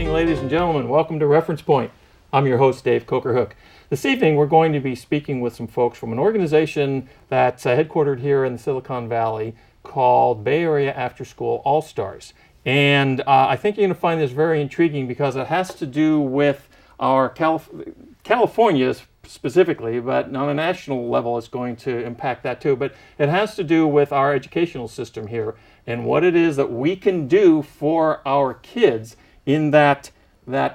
evening, ladies and gentlemen. Welcome to Reference Point. I'm your host, Dave Coker-Hook. This evening, we're going to be speaking with some folks from an organization that's headquartered here in the Silicon Valley called Bay Area After School AllStars. And I think you're going to find this very intriguing because it has to do with our California specifically, but on a national level it's going to impact that too. But it has to do with our educational system here and what it is that we can do for our kids in that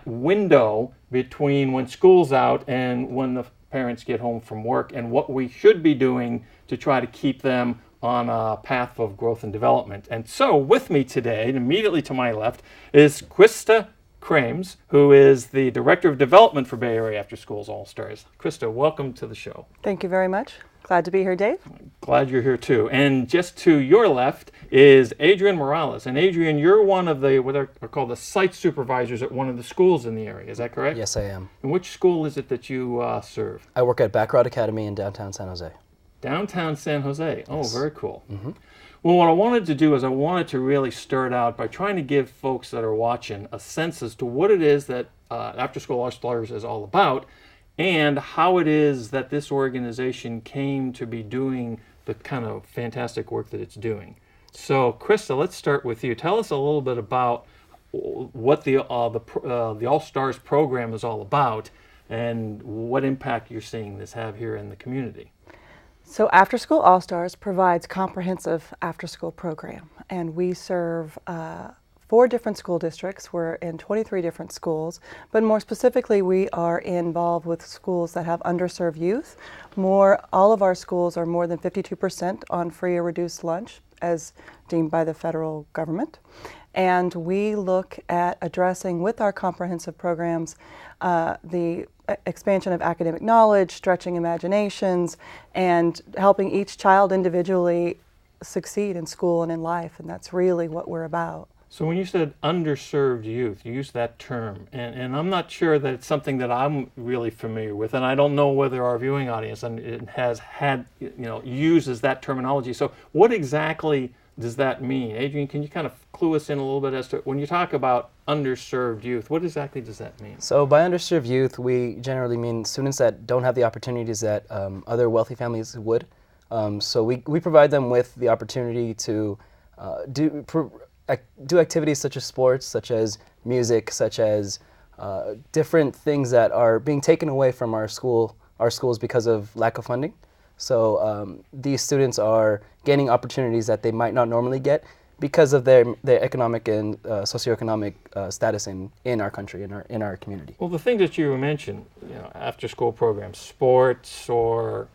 window between when school's out and when the parents get home from work, and what we should be doing to try to keep them on a path of growth and development. And so with me today, and immediately to my left, is Krista Krames, who is the Director of Development for Bay Area After Schools AllStars. Krista, welcome to the show. Thank you very much. Glad to be here, Dave. Glad you're here too. And just to your left is Adrian Morales. And Adrian, you're one of the what are called the site supervisors at one of the schools in the area. Is that correct? Yes, I am. And which school is it that you serve? I work at Backrod Academy in downtown San Jose. Downtown San Jose. Oh, Yes. very cool. Mm-hmm. Well, what I wanted to do is I wanted to really start out by trying to give folks that are watching a sense as to what it is that After School AllStars is all about, and how it is that this organization came to be doing the kind of fantastic work that it's doing. So, Krista, let's start with you. Tell us a little bit about what the AllStars program is all about and what impact you're seeing this have here in the community. So After School AllStars provides comprehensive after-school program, and we serve 4 different school districts. We're in 23 different schools, but more specifically, we are involved with schools that have underserved youth. All of our schools are more than 52% on free or reduced lunch, as deemed by the federal government. And we look at addressing with our comprehensive programs the expansion of academic knowledge, stretching imaginations, and helping each child individually succeed in school and in life. And that's really what we're about. So when you said underserved youth, you used that term, and I'm not sure that it's something that I'm really familiar with, and I don't know whether our viewing audience has had, uses that terminology. So what exactly does that mean? Adrian, can you kind of clue us in a little bit as to, when you talk about underserved youth, what exactly does that mean? So by underserved youth, we generally mean students that don't have the opportunities that other wealthy families would. So we provide them with the opportunity to do activities such as sports, such as music, such as different things that are being taken away from our schools because of lack of funding. So these students are gaining opportunities that they might not normally get because of their economic and socioeconomic status in our country, in our community. Well, the things that you mentioned, after school programs, sports or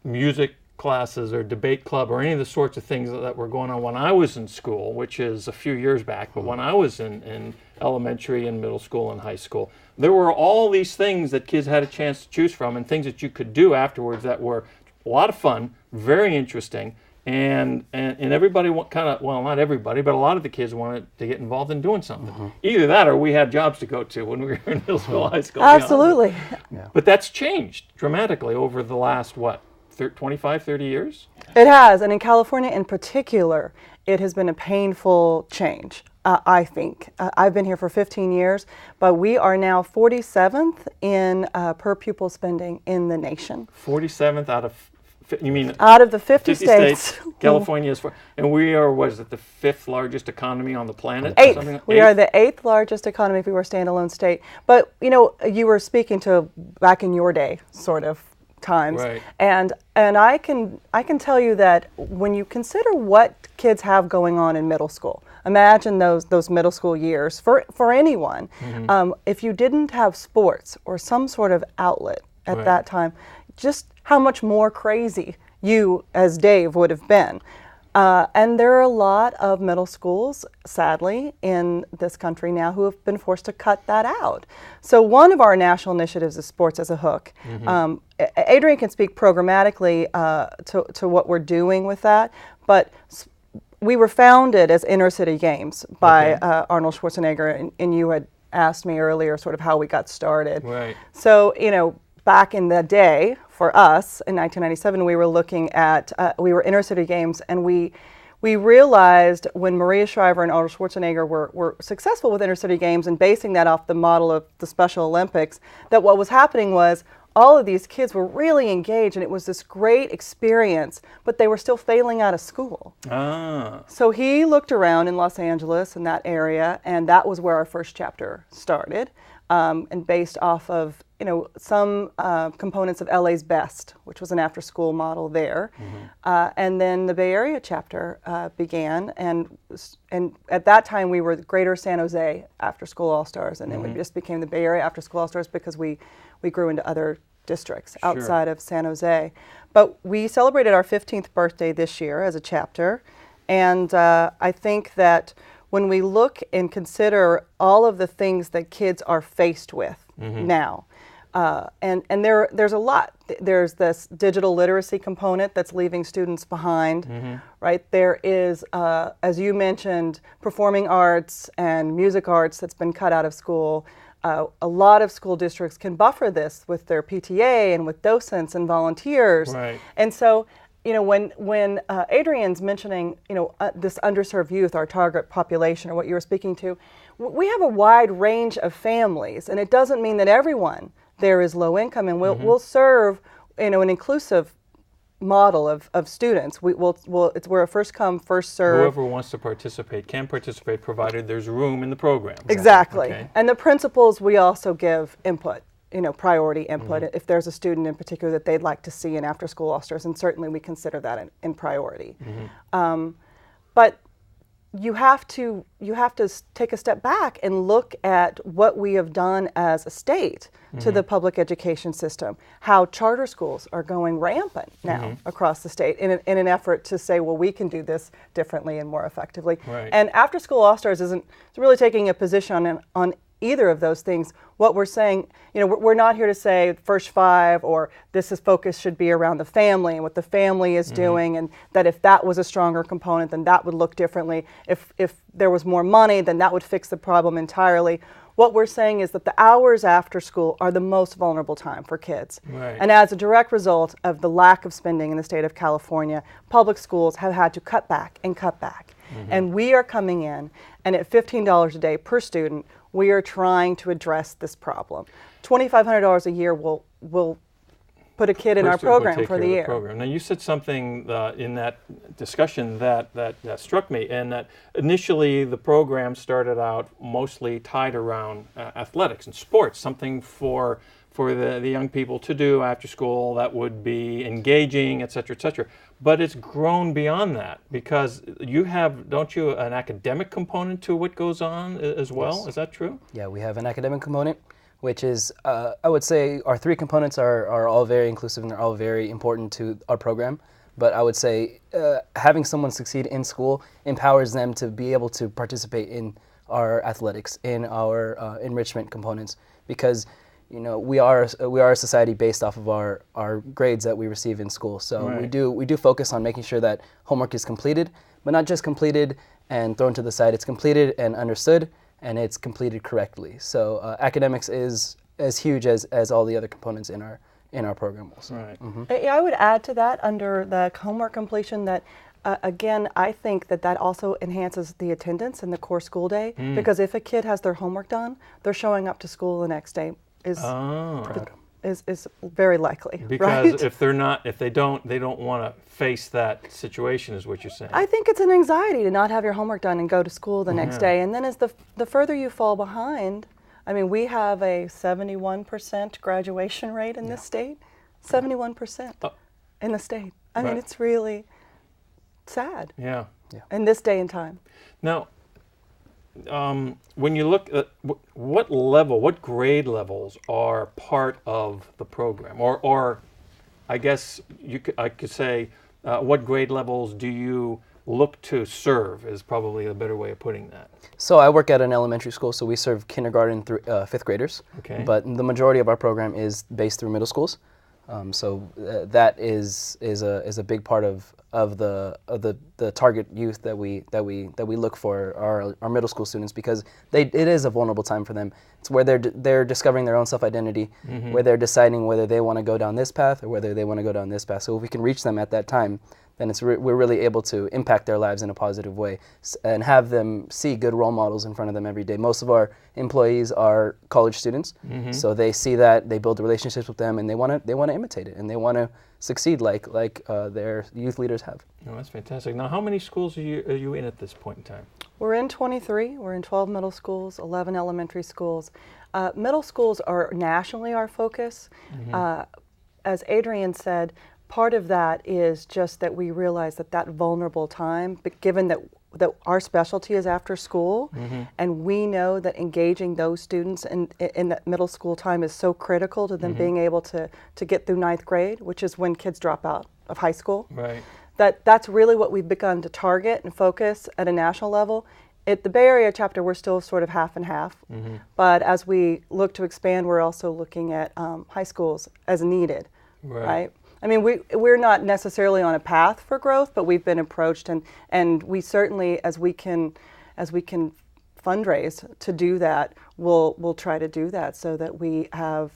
music classes or debate club or any of the sorts of things that were going on when I was in school, which is a few years back, but when I was in elementary and middle school and high school, there were all these things that kids had a chance to choose from and things that you could do afterwards that were a lot of fun, very interesting, and everybody not everybody, but a lot of the kids wanted to get involved in doing something. Mm-hmm. Either that or we had jobs to go to when we were in middle school, high school. Absolutely. Yeah. But that's changed dramatically over the last, 25, 30 years? It has, and in California in particular, it has been a painful change, I think. I've been here for 15 years, but we are now 47th in per pupil spending in the nation. 47th out of, you mean? Out of the 50 states. California is, and we are, the 5th largest economy on the planet? 8th. We are the 8th largest economy if we were a standalone state. But, you were speaking to back in your day, sort of, times, right. and I can tell you that when you consider what kids have going on in middle school, imagine those middle school years for anyone. Mm-hmm. If you didn't have sports or some sort of outlet at right. that time, just how much more crazy you as Dave would have been. And there are a lot of middle schools, sadly, in this country now who have been forced to cut that out. So one of our national initiatives is Sports as a Hook. Mm-hmm. Adrian can speak programmatically to what we're doing with that, but we were founded as inner city games by Arnold Schwarzenegger, and you had asked me earlier sort of how we got started. Right. So, back in the day, for us, in 1997, we were looking at, we were inner city games, and we we realized when Maria Shriver and Arnold Schwarzenegger were successful with intercity games and basing that off the model of the Special Olympics, that what was happening was all of these kids were really engaged and it was this great experience, but they were still failing out of school. So he looked around in Los Angeles in that area, and that was where our first chapter started, and based off of some components of LA's Best, which was an after-school model there. And then the Bay Area chapter began, and at that time we were the Greater San Jose After-School All-Stars, and then we just became the Bay Area After-School All-Stars because we grew into other districts outside of San Jose. But we celebrated our 15th birthday this year as a chapter, and I think that when we look and consider all of the things that kids are faced with now, and there's a lot. There's this digital literacy component that's leaving students behind, right? There is, as you mentioned, performing arts and music arts that's been cut out of school. A lot of school districts can buffer this with their PTA and with docents and volunteers. Right. And so, when Adrian's mentioning, this underserved youth, our target population, or what you were speaking to, we have a wide range of families, and it doesn't mean that everyone there is low income, and we'll serve, an inclusive model of students. We're a first come, first serve. Whoever wants to participate can participate, provided there's room in the program. Exactly. Okay. And the principals, we also give input, priority input, if there's a student in particular that they'd like to see in After School All-Stars, and certainly we consider that in priority. But you have to take a step back and look at what we have done as a state to the public education system, how charter schools are going rampant now across the state in an effort to say, well, we can do this differently and more effectively. Right. And After School All-Stars isn't really taking a position on either of those things. What we're saying, we're not here to say first five, or focus should be around the family and what the family is doing, and that if that was a stronger component, then that would look differently. If there was more money, then that would fix the problem entirely. What we're saying is that the hours after school are the most vulnerable time for kids. Right. And as a direct result of the lack of spending in the state of California, public schools have had to cut back and cut back. And we are coming in, and at $15 a day per student, we are trying to address this problem. $2,500 a year will put a kid in our program for the year. Now, you said something in that discussion that struck me, and that initially the program started out mostly tied around athletics and sports, something for the young people to do after school that would be engaging, et cetera, but it's grown beyond that, because you have, don't you, an academic component to what goes on as well? Yes. Is that true? Yeah, we have an academic component, which is, I would say our three components are all very inclusive and they're all very important to our program. But I would say having someone succeed in school empowers them to be able to participate in our athletics, in our enrichment components, because we are a society based off of our grades that we receive in school. So right. we do focus on making sure that homework is completed, but not just completed and thrown to the side. It's completed and understood, and it's completed correctly. So academics is as huge as all the other components in our program also. Right. I would add to that, under the homework completion, that again, I think that also enhances the attendance in the core school day, because if a kid has their homework done, they're showing up to school the next day is very likely. Because right? if they don't want to face that situation, is what you're saying. I think it's an anxiety to not have your homework done and go to school the next day. And then as the further you fall behind, I mean, we have a 71% graduation rate in this state. 71% in the state. I mean, it's really sad. Yeah. In this day and time. Now, when you look at what grade levels are part of the program, or I guess I could say, what grade levels do you look to serve, is probably a better way of putting that. So I work at an elementary school, so we serve kindergarten through fifth graders. Okay. But the majority of our program is based through middle schools. So that is a big part of the target youth that we look for, our middle school students, because it is a vulnerable time for them. It's where they're discovering their own self-identity, where they're deciding whether they want to go down this path or whether they want to go down this path. So if we can reach them at that time, then we're really able to impact their lives in a positive way and have them see good role models in front of them every day. Most of our employees are college students, so they see that, they build relationships with them, and they want to imitate it, and they want to succeed like their youth leaders have. Oh, that's fantastic. Now, how many schools are you in at this point in time? We're in 23. We're in 12 middle schools, 11 elementary schools. Middle schools are nationally our focus. As Adrian said, part of that is just that we realize that vulnerable time, but given that our specialty is after school, and we know that engaging those students in that middle school time is so critical to them being able to get through 9th grade, which is when kids drop out of high school. Right. That's really what we've begun to target and focus at a national level. At the Bay Area chapter, we're still sort of half and half, but as we look to expand, we're also looking at high schools as needed, right? I mean, we're not necessarily on a path for growth, but we've been approached, and we certainly, as we can fundraise to do that, we'll try to do that so that we have,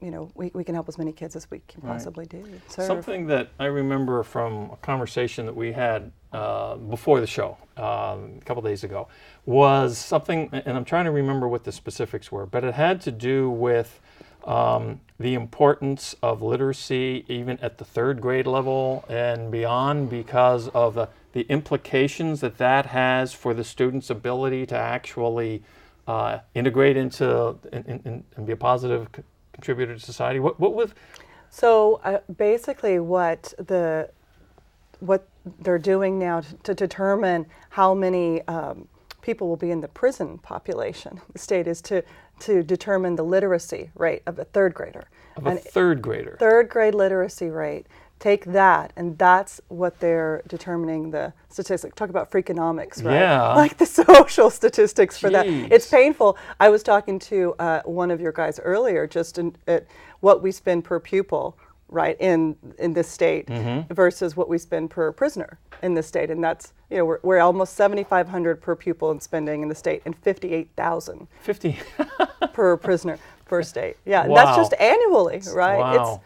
we can help as many kids as we can possibly do. Something that I remember from a conversation that we had before the show a couple days ago was something, and I'm trying to remember what the specifics were, but it had to do with the importance of literacy even at the 3rd grade level and beyond, because of the implications that has for the student's ability to actually integrate into and be a positive contributor to society. What was? So basically, what they're doing now to determine how many people will be in the prison population, the state, is to determine the literacy rate of a 3rd grader. Of a 3rd grader. 3rd grade literacy rate. Take that, and that's what they're determining the statistics. Talk about Freakonomics, right? Yeah. Like the social statistics for that. Jeez. It's painful. I was talking to one of your guys earlier, just at what we spend per pupil, right, in this state versus what we spend per prisoner in this state, and that's, we're almost 7,500 per pupil in spending in the state, and 58,000 per prisoner per state. Yeah, and that's just annually, right? Wow.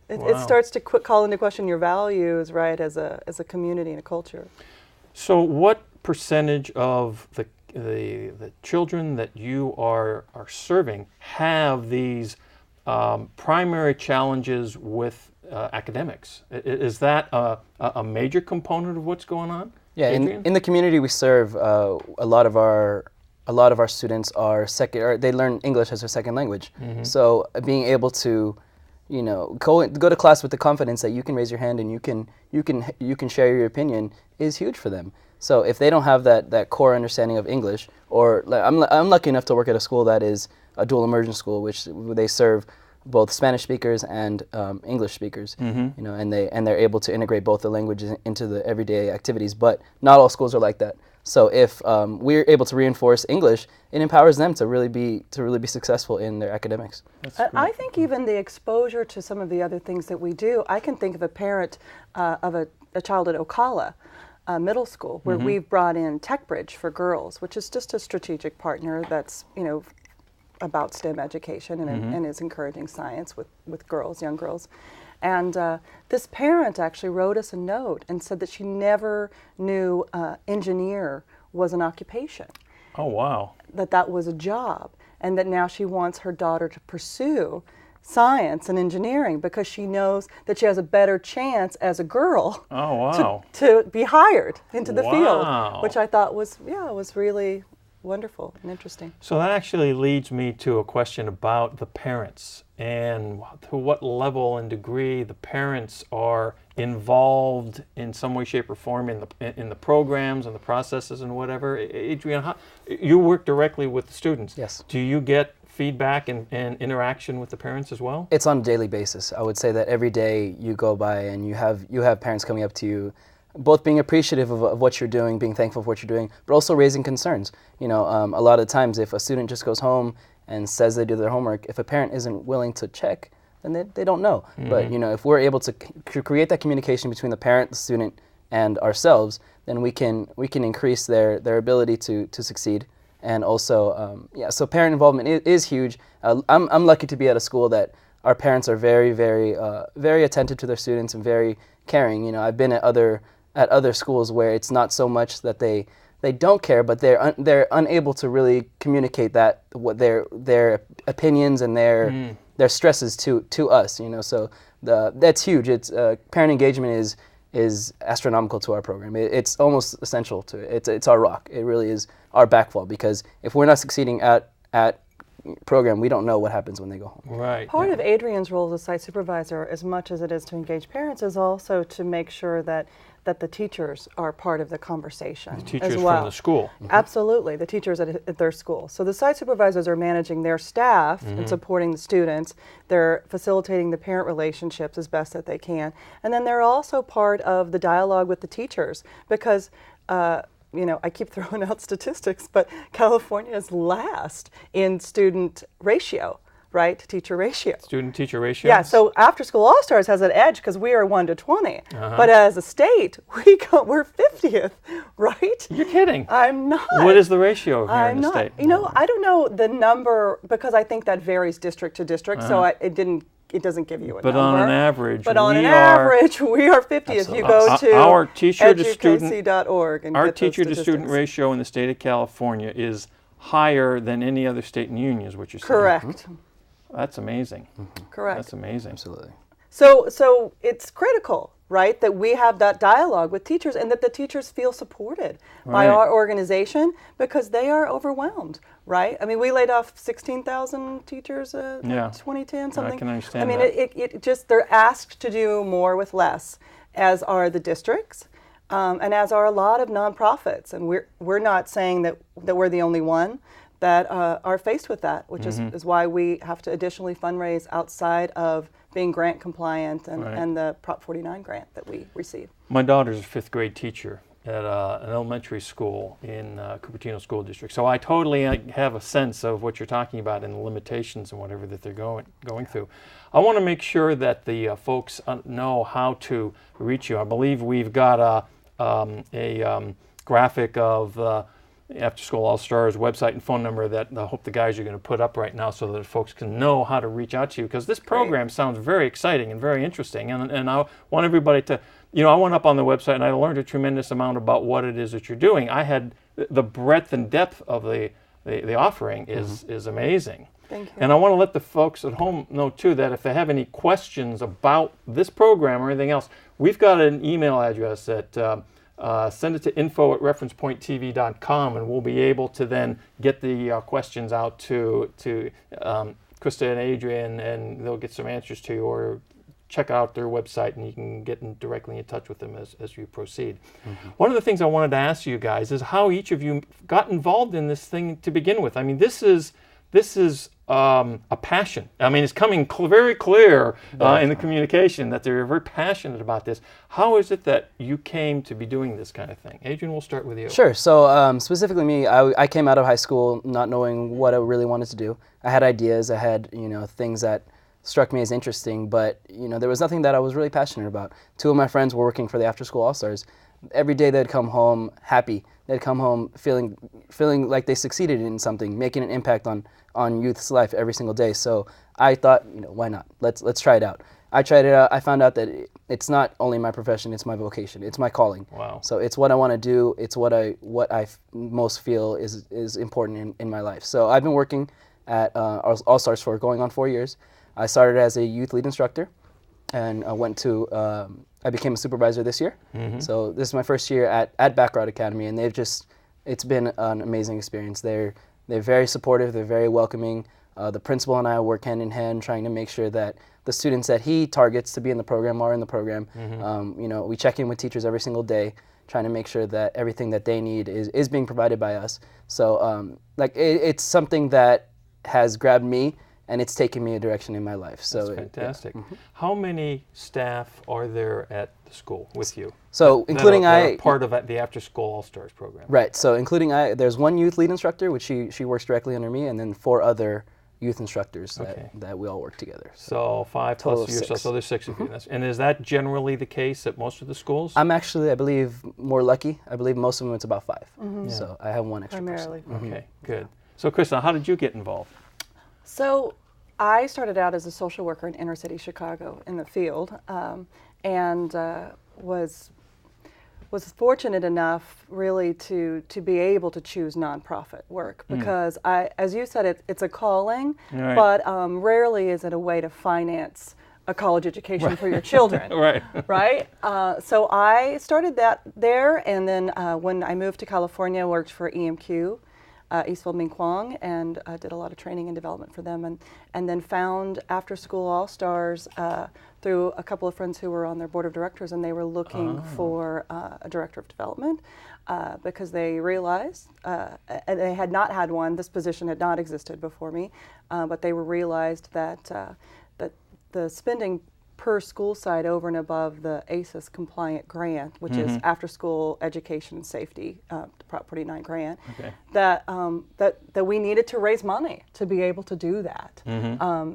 It starts to call into question your values, right, as a community and a culture. So, what percentage of the children that you are serving have these primary challenges with academics? Is that a major component of what's going on? Yeah, in the community we serve, a lot of our students are they learn English as their second language. So being able to, go to class with the confidence that you can raise your hand and you can share your opinion is huge for them. So if they don't have that core understanding of English, or I'm lucky enough to work at a school that is a dual immersion school, which they serve both Spanish speakers and English speakers, and they're able to integrate both the languages into the everyday activities. But not all schools are like that. So if we're able to reinforce English, it empowers them to really be successful in their academics. I think even the exposure to some of the other things that we do, I can think of a parent of a child at Ocala Middle School where we've brought in TechBridge for Girls, which is just a strategic partner that's about STEM education and is encouraging science with girls, young girls. And this parent actually wrote us a note and said that she never knew engineer was an occupation. Oh, wow. That was a job, and that now she wants her daughter to pursue science and engineering because she knows that she has a better chance as a girl to be hired into the field, which I thought was really wonderful and interesting. So that actually leads me to a question about the parents and to what level and degree the parents are involved in some way, shape, or form in the programs and the processes and whatever. Adrian, you work directly with the students. Yes. Do you get feedback and interaction with the parents as well? It's on a daily basis. I would say that every day you go by and you have parents coming up to you, both being appreciative of what you're doing, being thankful for what you're doing, but also raising concerns. A lot of times if a student just goes home and says they do their homework, if a parent isn't willing to check, then they don't know. But if we're able to create that communication between the parent, the student, and ourselves, then we can increase their ability to succeed. And also, so parent involvement is huge. I'm lucky to be at a school that our parents are very, very, very attentive to their students and very caring. You know, I've been at other schools where it's not so much that they don't care, but they're unable to really communicate that what their opinions and their stresses to us. You know, so that's huge. It's parent engagement is astronomical to our program. It's almost essential to it. It's our rock. It really is our backfall, because if we're not succeeding at program, we don't know what happens when they go home. Right. Part of Adrian's role as a site supervisor, as much as it is to engage parents, is also to make sure that the teachers are part of the conversation The teachers as well. from the school. Absolutely, the teachers at their school. So the site supervisors are managing their staff and supporting the students. They're facilitating the parent relationships as best that they can. And then they're also part of the dialogue with the teachers, because you know, I keep throwing out statistics, but California is last in student ratio, right? Teacher ratio. Student-teacher ratio? Yeah, so After School All-Stars has an edge because we are 1 to 20. But as a state, we're 50th, right? You're kidding. I'm not. What is the ratio here I'm in the not. state? You know, I don't know the number, because I think that varies district to district, so it doesn't give you a But number. on an average, But on we an are- average, we are 50th. You go to Our teacher-to-student edukc.org and Our get those teacher-to-student statistics. ratio in the state of California is higher than any other state in the union, is what you're saying. Correct. That's amazing. Correct. That's amazing. Absolutely. So it's critical, right, that we have that dialogue with teachers and that the teachers feel supported by Right. our organization, because they are overwhelmed, right? I mean, we laid off 16,000 teachers in Yeah. 2010, something. I can understand I mean, that. it just, they're asked to do more with less, as are the districts, and as are a lot of nonprofits. And we're not saying that we're the only one that are faced with that, which is why we have to additionally fundraise outside of being grant compliant and the Prop 49 grant that we receive. My daughter's a fifth grade teacher at an elementary school in Cupertino School District. So I totally have a sense of what you're talking about and the limitations and whatever that they're going through. I want to make sure that the folks know how to reach you. I believe we've got a graphic of After School All-Stars website and phone number that I hope the guys are going to put up right now so that folks can know how to reach out to you, because this program sounds very exciting and very interesting, and I want everybody to, you know, I went up on the website and I learned a tremendous amount about what it is that you're doing. I had the breadth and depth of the offering is amazing. Thank you. And I want to let the folks at home know too that if they have any questions about this program or anything else, we've got an email address at send it to info@referencepointtv.com, and we'll be able to then get the questions out to Krista and Adrian, and they'll get some answers to you, or check out their website and you can get directly in touch with them as you proceed. One of the things I wanted to ask you guys is how each of you got involved in this thing to begin with. I mean, this is a passion. I mean, it's coming very clear in the communication that they're very passionate about this. How is it that you came to be doing this kind of thing? Adrian, we'll start with you. Sure. So specifically me, I came out of high school not knowing what I really wanted to do. I had ideas. I had, you know, things that struck me as interesting, but, you know, there was nothing that I was really passionate about. Two of my friends were working for the After School All-Stars. Every day they'd come home happy. They'd come home feeling like they succeeded in something, making an impact on youth's life every single day. So I thought, you know, why not? Let's try it out. I tried it out. I found out that it's not only my profession, it's my vocation. It's my calling. Wow. So it's what I want to do. It's what I most feel is important in my life. So I've been working at AllStars for going on 4 years. I started as a youth lead instructor, and I became a supervisor this year. So this is my first year at Backrod Academy, and it's been an amazing experience. They're very supportive. They're very welcoming. The principal and I work hand in hand, trying to make sure that the students that he targets to be in the program are in the program. You know, we check in with teachers every single day, trying to make sure that everything that they need is being provided by us. So it's something that has grabbed me, and it's taken me a direction in my life. So that's fantastic. How many staff are there at the school with you? So including that are part of the After School All-Stars program. Right. So including there's one youth lead instructor, which she works directly under me, and then 4 other youth instructors that we all work together. So 5 plus you, so there's 6 of you. And is that generally the case at most of the schools? I'm actually, I believe, more lucky. I believe most of them it's about 5. So I have 1 extra Primarily. person. Okay, good. So Krista, how did you get involved? So I started out as a social worker in inner city Chicago in the field, and was fortunate enough really to be able to choose nonprofit work, because as you said, it's a calling, Right. but rarely is it a way to finance a college education for your children. Right. Right? So I started that there, and then when I moved to California, I worked for EMQ, Eastville Ming Kwong, and did a lot of training and development for them, and then found After School AllStars through a couple of friends who were on their board of directors, and they were looking for a director of development because they realized, and they had not had one, this position had not existed before me, but they realized that that the spending per school site over and above the ACES compliant grant, which is After School Education and Safety, Prop 49 grant, that we needed to raise money to be able to do that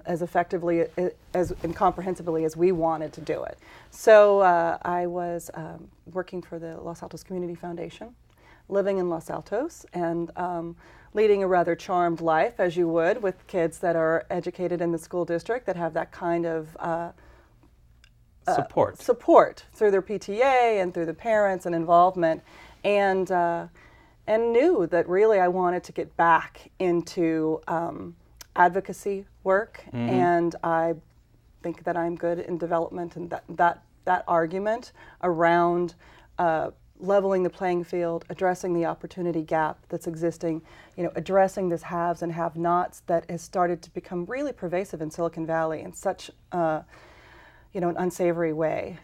as effectively and comprehensively as we wanted to do it. So I was working for the Los Altos Community Foundation, living in Los Altos, and leading a rather charmed life, as you would, with kids that are educated in the school district that have that kind of support through their PTA and through the parents and involvement, and knew that really I wanted to get back into advocacy work, and I think that I'm good in development, and that argument around leveling the playing field, addressing the opportunity gap that's existing, addressing this haves and have-nots that has started to become really pervasive in Silicon Valley in such an unsavory way,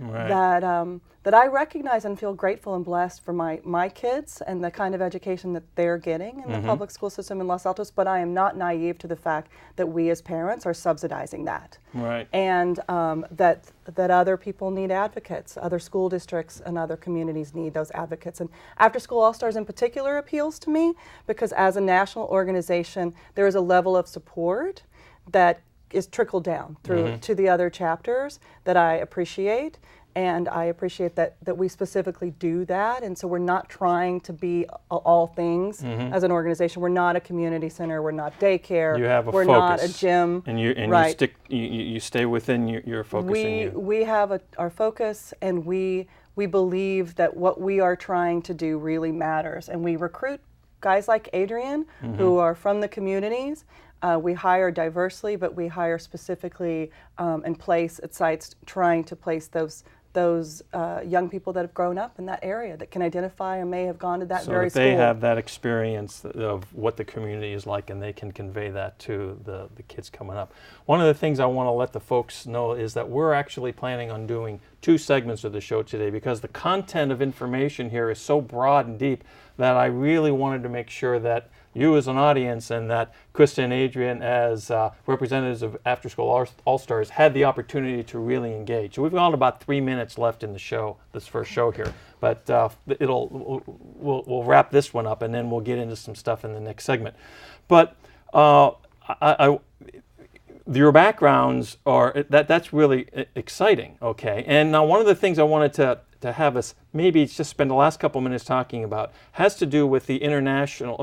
that I recognize and feel grateful and blessed for my kids and the kind of education that they're getting in the public school system in Los Altos, but I am not naive to the fact that we as parents are subsidizing that. Right. And that other people need advocates, other school districts and other communities need those advocates. And After School AllStars in particular appeals to me because as a national organization, there is a level of support that is trickled down through to the other chapters that I appreciate, and I appreciate that we specifically do that, and so we're not trying to be all things as an organization. We're not a community center, we're not daycare, You have a we're focus. not a gym. And you stay within your focus. We have our focus, and we believe that what we are trying to do really matters, and we recruit guys like Adrian who are from the communities. We hire diversely, but we hire specifically and place at sites trying to place those young people that have grown up in that area that can identify or may have gone to that very school. So they have that experience of what the community is like, and they can convey that to the kids coming up. One of the things I want to let the folks know is that we're actually planning on doing 2 segments of the show today because the content of information here is so broad and deep that I really wanted to make sure that you as an audience and that Krista and Adrian as representatives of After School AllStars had the opportunity to really engage. So we've got about 3 minutes left in the show, this first show here, but we'll wrap this one up and then we'll get into some stuff in the next segment. But your backgrounds are that's really exciting, okay? And now one of the things I wanted to have us maybe just spend the last couple minutes talking about has to do with the national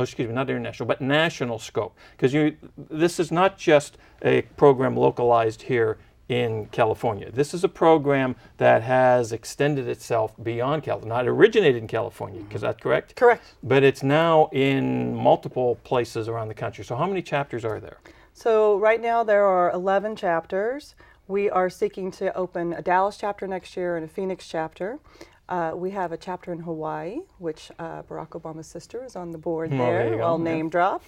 scope, because this is not just a program localized here in California. This is a program that has extended itself beyond California, not originated in California, is that correct? Correct. But it's now in multiple places around the country. So how many chapters are there? So right now there are 11 chapters. We are seeking to open a Dallas chapter next year and a Phoenix chapter. We have a chapter in Hawaii, which Barack Obama's sister is on the board there. I'll name drop.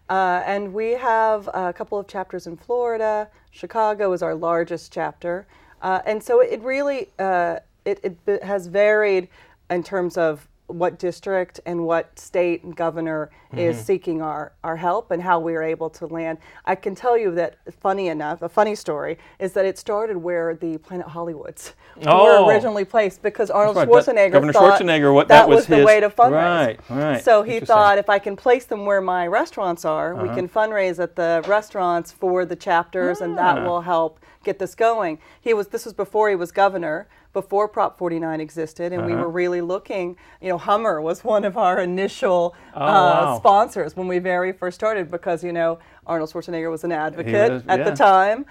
And we have a couple of chapters in Florida. Chicago is our largest chapter. And so it really it has varied in terms of what district and what state and governor is seeking our help and how we are able to land. I can tell you that, funny enough, a funny story is that it started where the Planet Hollywoods were originally placed because Arnold Schwarzenegger Governor thought Schwarzenegger, that was the way to fundraise. Right. So he thought, if I can place them where my restaurants are, we can fundraise at the restaurants for the chapters, and that will help get this going. This was before he was governor, before Prop 49 existed, and we Uh-huh. were really looking, you know, Hummer was one of our initial wow. sponsors when we very first started, because, you know, Arnold Schwarzenegger was an advocate was, at the yeah. time.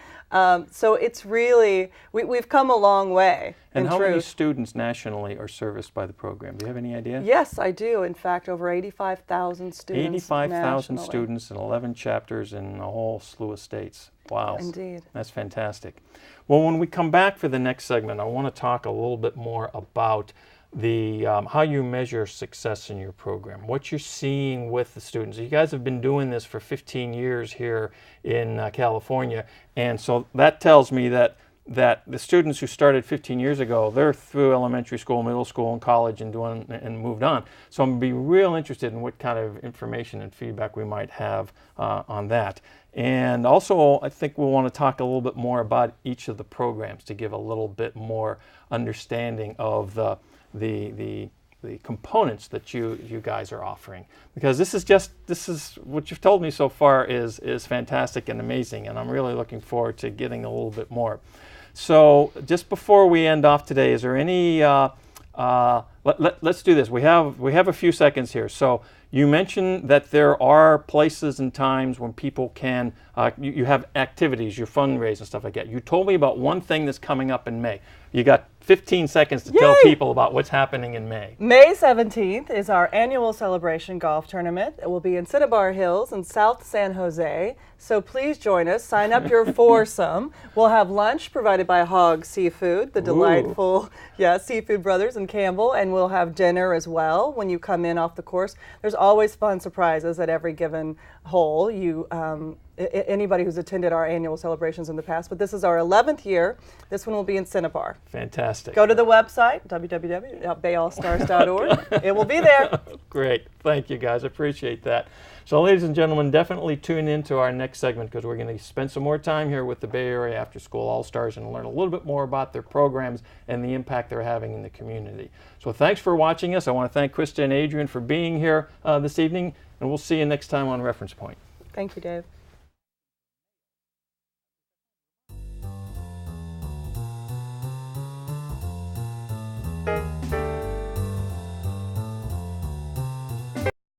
So it's really, we've come a long way. And in how many truth. students nationally are serviced by the program? Do you have any idea? Yes, I do. In fact, over 85,000 students 85,000 nationally. students and 11 chapters in a whole slew of states. Wow. Indeed. That's fantastic. Well, when we come back for the next segment, I want to talk a little bit more about the how you measure success in your program, what you're seeing with the students. You guys have been doing this for 15 years here in California, and so that tells me that the students who started 15 years ago, they're through elementary school, middle school, and college and moved on. So I'm going to be real interested in what kind of information and feedback we might have on that. And also, I think we'll want to talk a little bit more about each of the programs to give a little bit more understanding of the components that you guys are offering, because this is what you've told me so far is fantastic and amazing, and I'm really looking forward to getting a little bit more. So just before we end off today, is there any let's do this. We have a few seconds here. So you mentioned that there are places and times when people can you have activities, you fundraise and stuff like that. You told me about one thing that's coming up in May. You got 15 seconds to tell people about what's happening in May. May 17th is our annual celebration golf tournament. It will be in Cinnabar Hills in South San Jose. So please join us. Sign up your foursome. We'll have lunch provided by Hog Seafood, the delightful Seafood Brothers in Campbell, and we'll have dinner as well when you come in off the course. There's always fun surprises at every given hole. Anybody who's attended our annual celebrations in the past, but this is our 11th year. This one will be in Cinnabar. Fantastic. Go to the website, www.bayallstars.org. It will be there. Great. Thank you, guys. Appreciate that. So, ladies and gentlemen, definitely tune in to our next segment, because we're going to spend some more time here with the Bay Area After School All-Stars and learn a little bit more about their programs and the impact they're having in the community. So thanks for watching us. I want to thank Krista and Adrian for being here this evening, and we'll see you next time on Reference Point. Thank you, Dave.